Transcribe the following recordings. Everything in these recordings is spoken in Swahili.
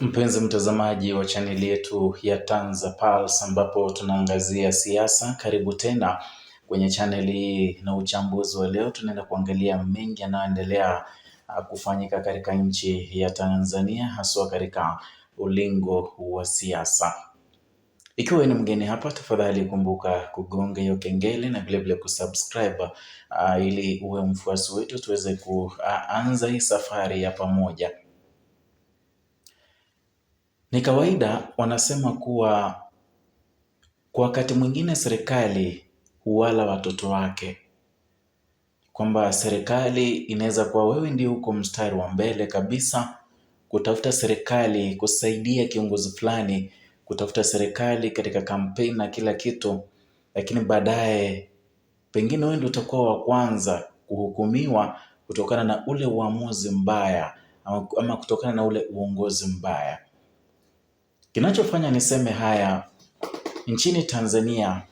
Mpenzi mtazamaji wa chaneli yetu ya TanzaPulse ambapo tunaangazia siasa. Karibu tena kwenye chaneli hii, na uchambuzi wa leo tunaenda kuangalia mengi yanayoendelea kufanyika katika nchi ya Tanzania, haswa katika ulingo wa siasa. Ikiwa ni mgeni hapa, tafadhali kumbuka kugonga hiyo kengele na vilevile kusubscribe ili uwe mfuasi wetu, tuweze kuanza hii safari ya pamoja. Ni kawaida wanasema kuwa kwa wakati mwingine serikali huwala watoto wake, kwamba serikali inaweza kuwa wewe ndio uko mstari wa mbele kabisa kutafuta serikali, kusaidia kiongozi fulani, kutafuta serikali katika kampeni na kila kitu, lakini baadaye pengine wewe ndio utakuwa wa kwanza kuhukumiwa kutokana na ule uamuzi mbaya ama kutokana na ule uongozi mbaya. Kinachofanya niseme haya nchini Tanzania,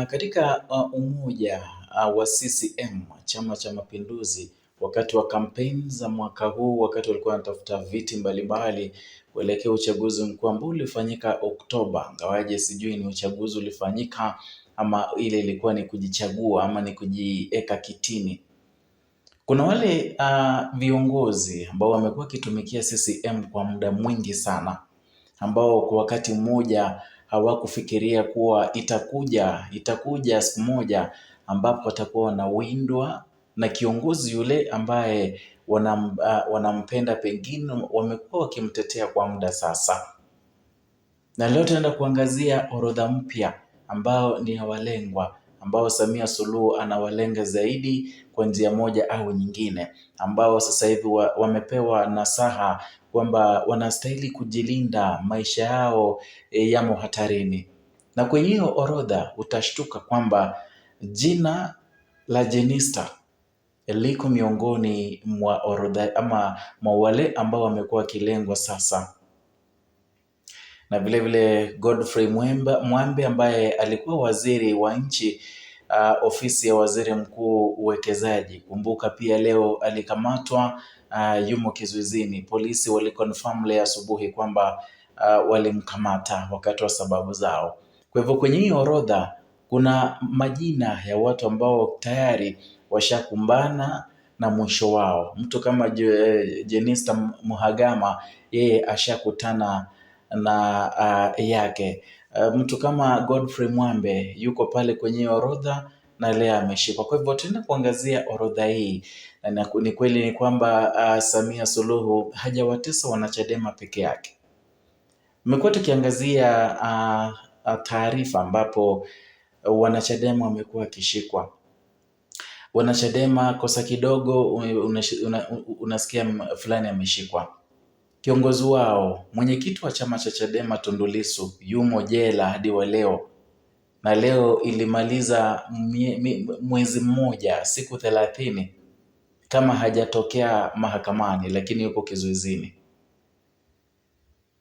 katika umoja wa CCM, Chama cha Mapinduzi, wakati wa kampeni za mwaka huu, wakati walikuwa wanatafuta viti mbalimbali kuelekea uchaguzi mkuu ambao ulifanyika Oktoba, ngawaje sijui ni uchaguzi ulifanyika ama ile ilikuwa ni kujichagua ama ni kujieka kitini. Kuna wale viongozi ambao wamekuwa wakitumikia CCM kwa muda mwingi sana, ambao kwa wakati mmoja hawakufikiria kuwa itakuja siku moja ambapo watakuwa wanawindwa na kiongozi yule ambaye wanampenda, pengine wamekuwa wakimtetea kwa muda sasa. Na leo tunaenda kuangazia orodha mpya ambao ni walengwa, ambao Samia Suluhu anawalenga zaidi kwa njia moja au nyingine, ambao sasa hivi wamepewa nasaha kwamba wanastahili kujilinda, maisha yao yamo hatarini. Na kwenye hiyo orodha utashtuka kwamba jina la Jenista liko miongoni mwa orodha ama mwa wale ambao wamekuwa wakilengwa sasa. Na vile Godfrey Mwambe ambaye alikuwa waziri wa nchi, ofisi ya waziri mkuu uwekezaji. Kumbuka pia leo alikamatwa, yumo kizuizini. Polisi waliconfirm leo asubuhi kwamba walimkamata wakati wa sababu zao. Kwa hivyo kwenye hii orodha kuna majina ya watu ambao tayari washakumbana na mwisho wao. Mtu kama Jenista Mhagama, yeye ashakutana na yake. Mtu kama Godfrey Mwambe yuko pale kwenye orodha na leo ameshikwa. Kwa hivyo tunaenda kuangazia orodha hii, na ni kweli ni kwamba Samia Suluhu hajawatesa wanachadema peke yake. Mmekuwa tukiangazia taarifa ambapo wanachadema wamekuwa wakishikwa. Wanachadema kosa kidogo unasikia fulani ameshikwa. Kiongozi wao, mwenyekiti wa chama cha Chadema Tundu Lissu, yumo jela hadi wa leo, na leo ilimaliza mwezi mmoja, siku 30 kama hajatokea mahakamani, lakini yuko kizuizini.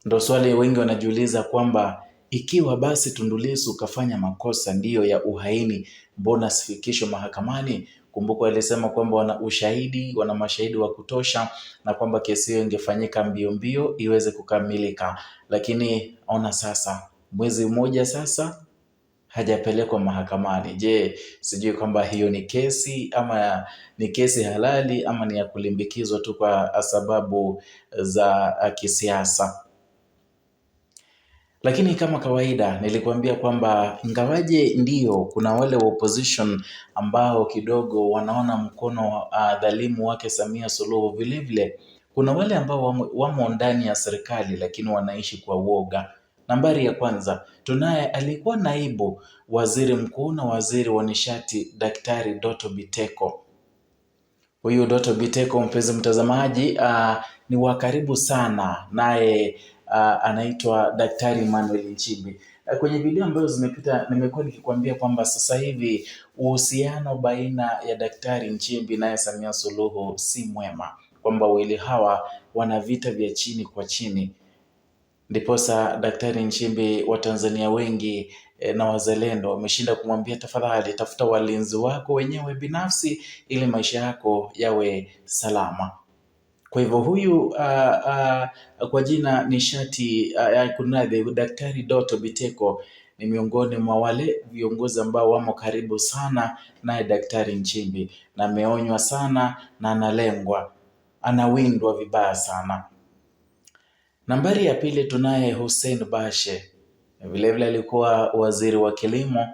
Ndio swali wengi wanajiuliza kwamba ikiwa basi Tundu Lissu kafanya makosa ndiyo ya uhaini, mbona sifikishwe mahakamani? Kumbuka alisema kwamba wana mashahidi wa kutosha na kwamba kesi hiyo ingefanyika mbio iweze kukamilika. Lakini ona sasa, mwezi mmoja sasa hajapelekwa mahakamani. Je, sijui kwamba hiyo ni kesi ama ni kesi halali ama ni ya kulimbikizwa tu kwa sababu za kisiasa. Lakini kama kawaida nilikuambia kwamba ingawaje ndio kuna wale wa opposition ambao kidogo wanaona mkono dhalimu wake Samia Suluhu, vilevile kuna wale ambao wamo ndani ya serikali lakini wanaishi kwa uoga. Nambari ya kwanza tunaye alikuwa naibu waziri mkuu na waziri wa nishati, Daktari Doto Biteko. Huyu Doto Biteko, mpenzi mtazamaji, ni wa karibu sana naye, anaitwa Daktari Emmanuel Nchimbi. Kwenye video ambazo zimepita nimekuwa nikikwambia kwamba sasa hivi uhusiano baina ya Daktari Nchimbi naye Samia Suluhu si mwema, kwamba wawili hawa wana vita vya chini kwa chini. Ndiposa Daktari Nchimbi, Watanzania wengi na wazalendo wameshinda kumwambia tafadhali tafuta walinzi wako wenyewe binafsi ili maisha yako yawe salama. Kwa hivyo huyu kwa jina Nishati kunradhi, Daktari Doto Biteko ni miongoni mwa wale viongozi ambao wamo karibu sana naye Daktari Nchimbi, na ameonywa sana na analengwa, anawindwa vibaya sana. Nambari ya pili tunaye Hussein Bashe, vilevile alikuwa waziri wa kilimo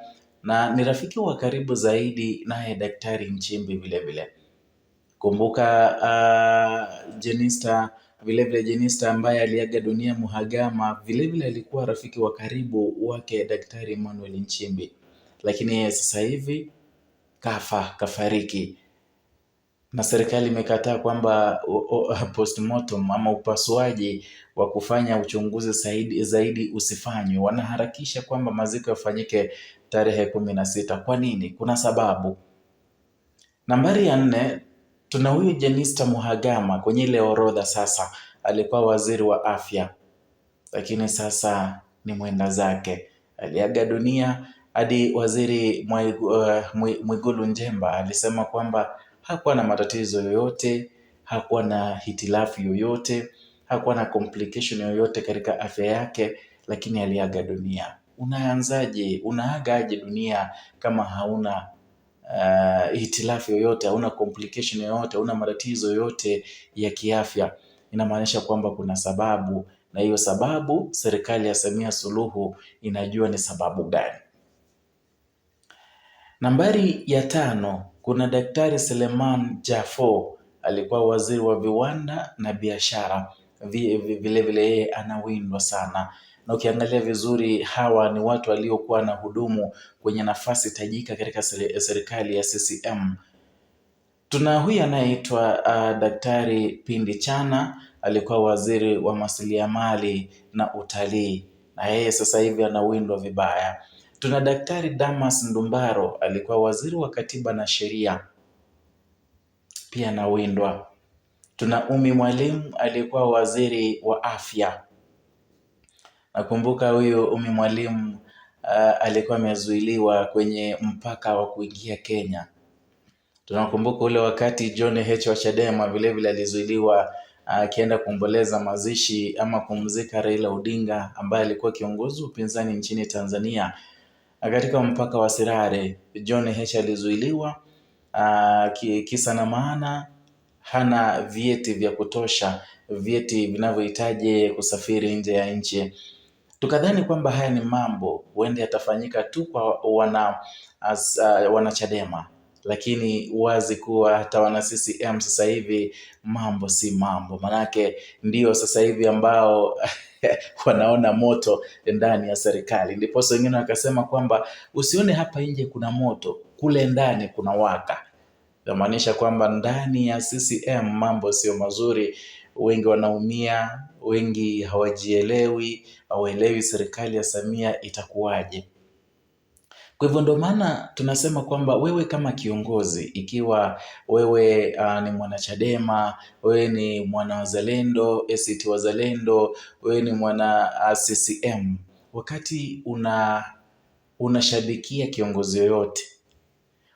na ni rafiki wa karibu zaidi naye Daktari Nchimbi vilevile. Kumbuka Jenista, vilevile Jenista ambaye aliaga dunia Mhagama, vilevile alikuwa rafiki wa karibu wake Daktari Emmanuel Nchimbi, lakini sasa hivi kafariki, na serikali imekataa kwamba postmortem ama upasuaji wa kufanya uchunguzi zaidi usifanywe. Wanaharakisha kwamba maziko yafanyike tarehe 16. Kwa nini? Kuna sababu. Nambari ya 4 tuna huyu Jenista Mhagama. Kwenye ile orodha sasa alikuwa waziri wa afya, lakini sasa ni mwenda zake, aliaga dunia. Hadi waziri Mwigulu Nchemba alisema kwamba hakuwa na matatizo yoyote, hakuwa na hitilafu yoyote, hakuwa na complication yoyote katika afya yake, lakini aliaga dunia. Unaanzaje? Unaagaje dunia kama hauna hitilafu yoyote, hauna complication yoyote, hauna matatizo yoyote ya kiafya? Inamaanisha kwamba kuna sababu, na hiyo sababu serikali ya Samia Suluhu inajua ni sababu gani. Nambari ya 5 kuna Daktari Seleman Jafo, alikuwa waziri wa viwanda na biashara, vilevile yeye anawindwa sana. Na ukiangalia vizuri, hawa ni watu waliokuwa na hudumu kwenye nafasi tajika katika serikali ya CCM. Tuna huyu anayeitwa Daktari Pindi Chana, alikuwa waziri wa mali na utalii, na yeye sasa hivi anawindwa vibaya. Tuna Daktari Damas Ndumbaro, alikuwa waziri wa katiba na sheria, pia anawindwa. Tuna Umi Mwalimu, alikuwa waziri wa afya. Nakumbuka huyu Umi Mwalimu alikuwa amezuiliwa kwenye mpaka wa kuingia Kenya. Tunakumbuka ule wakati John Heche wa Chadema vilevile alizuiliwa akienda kuomboleza mazishi ama kumzika Raila Odinga ambaye alikuwa kiongozi wa upinzani nchini Tanzania. Katika mpaka wa Sirare, John Heche alizuiliwa kisa na maana hana vyeti vya kutosha, vyeti vinavyohitaji kusafiri nje ya nchi. Tukadhani kwamba haya ni mambo huenda yatafanyika tu kwa wana Chadema, lakini wazi kuwa hata wana CCM sasa hivi mambo si mambo, manake ndio sasa hivi ambao wanaona moto ndani ya serikali. Ndipo wengine wakasema kwamba usione hapa nje kuna moto, kule ndani kuna waka. Inamaanisha kwamba ndani ya CCM mambo sio mazuri, wengi wanaumia, wengi hawajielewi, hawaelewi serikali ya Samia itakuwaje. Kwa hivyo ndio maana tunasema kwamba wewe kama kiongozi, ikiwa wewe ni mwanachadema, wewe ni mwana wazalendo, ACT Wazalendo, wewe ni mwana CCM, wakati unashabikia kiongozi yoyote,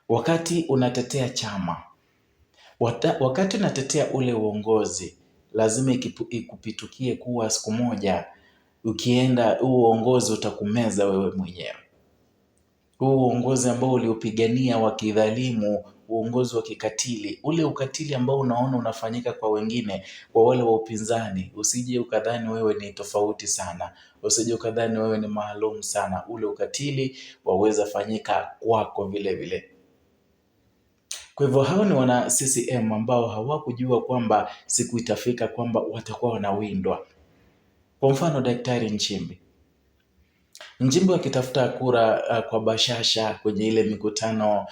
wakati unatetea chama, wakati unatetea ule uongozi, lazima ikupitukie kuwa siku moja ukienda huo uongozi utakumeza wewe mwenyewe. Huu uongozi ambao uliopigania wa kidhalimu, uongozi wa kikatili, ule ukatili ambao unaona unafanyika kwa wengine, kwa wale wa upinzani, usije ukadhani wewe ni tofauti sana, usije ukadhani wewe ni maalum sana. Ule ukatili waweza fanyika kwako vile vile. Kwa hivyo hao ni wana CCM ambao hawakujua kwamba siku itafika kwamba watakuwa wanawindwa. Kwa mfano Daktari Nchimbi akitafuta kura kwa bashasha kwenye ile mikutano,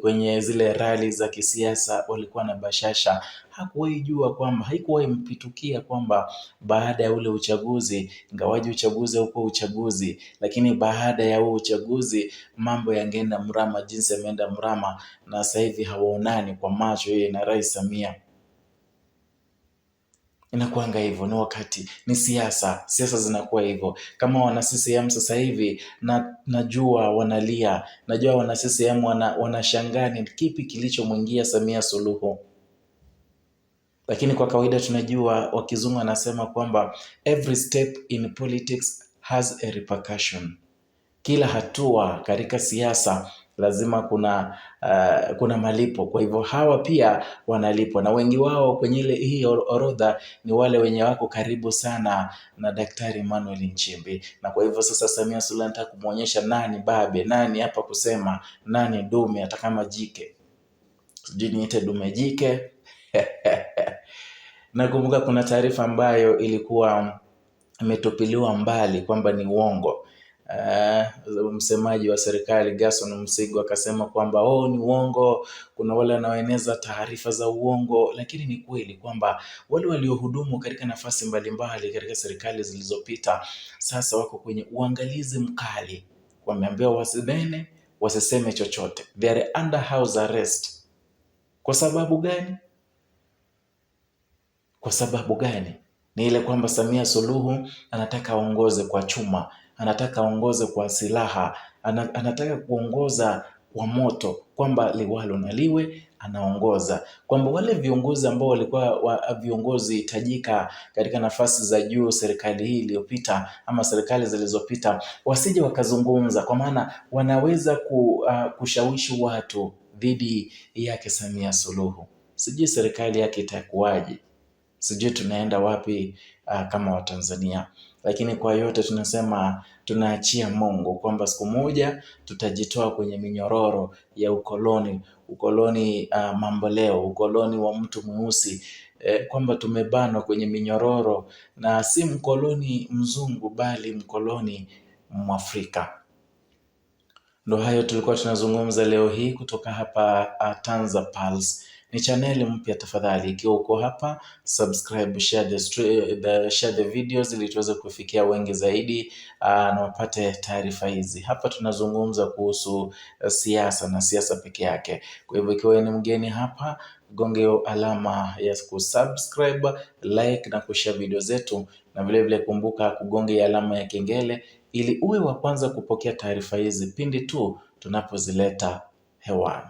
kwenye zile rali za kisiasa, walikuwa na bashasha. Hakuwahi jua kwamba, haikuwahi mpitukia kwamba baada ya ule uchaguzi, ingawaje uchaguzi haukuwa uchaguzi, lakini baada ya huo uchaguzi mambo yangeenda mrama jinsi yameenda mrama, na sasa hivi hawaonani kwa macho yeye na Rais Samia. Inakuanga hivyo, ni wakati ni siasa zinakuwa hivyo. Kama wana CCM sasa hivi najua wanalia, najua wana CCM wanashangaa ni kipi kilichomwingia Samia Suluhu. Lakini kwa kawaida tunajua wakizungu anasema kwamba every step in politics has a repercussion. Kila hatua katika siasa lazima kuna malipo. Kwa hivyo hawa pia wanalipwa, na wengi wao kwenye hii orodha ni wale wenye wako karibu sana na Daktari Emmanuel Nchimbi. Na kwa hivyo sasa Samia Suluhu anataka kumuonyesha nani babe, nani hapa kusema, nani dume, hata kama jike. Sijui niite dume jike. Nakumbuka kuna taarifa ambayo ilikuwa imetupiliwa mbali kwamba ni uongo. Msemaji wa serikali Gerson Msigwa akasema kwamba ni uongo, kuna wale wanaoeneza taarifa za uongo. Lakini ni kweli kwamba wale waliohudumu katika nafasi mbalimbali katika serikali zilizopita sasa wako kwenye uangalizi mkali. Wameambiwa wasinene, wasiseme chochote. They are under house arrest. Kwa sababu gani? Kwa sababu gani? Ni ile kwamba Samia Suluhu anataka aongoze kwa chuma, anataka aongoze kwa silaha, anataka kuongoza kwa moto, kwamba liwalo na liwe anaongoza, kwamba wale viongozi ambao walikuwa viongozi tajika katika nafasi za juu serikali hii iliyopita ama serikali zilizopita wasije wakazungumza, kwa maana wanaweza kushawishi watu dhidi yake Samia Suluhu. Sijui serikali yake itakuwaje, sijui tunaenda wapi kama Watanzania. Lakini kwa yote tunasema tunaachia Mungu, kwamba siku moja tutajitoa kwenye minyororo ya ukoloni mamboleo, ukoloni wa mtu mweusi, kwamba tumebanwa kwenye minyororo na si mkoloni mzungu bali mkoloni Mwafrika. Ndo hayo tulikuwa tunazungumza leo hii kutoka hapa TanzaPulse. Ni channel mpya, tafadhali ikiwa uko hapa subscribe, share the videos ili tuweze kufikia wengi zaidi na wapate taarifa hizi. Hapa tunazungumza kuhusu siasa na siasa peke yake. Kwa hivyo ikiwa ni mgeni hapa, gonge alama ya kusubscribe, like na kushare video zetu, na vile vile kumbuka kugonga alama ya kengele ili uwe wa kwanza kupokea taarifa hizi pindi tu tunapozileta hewani.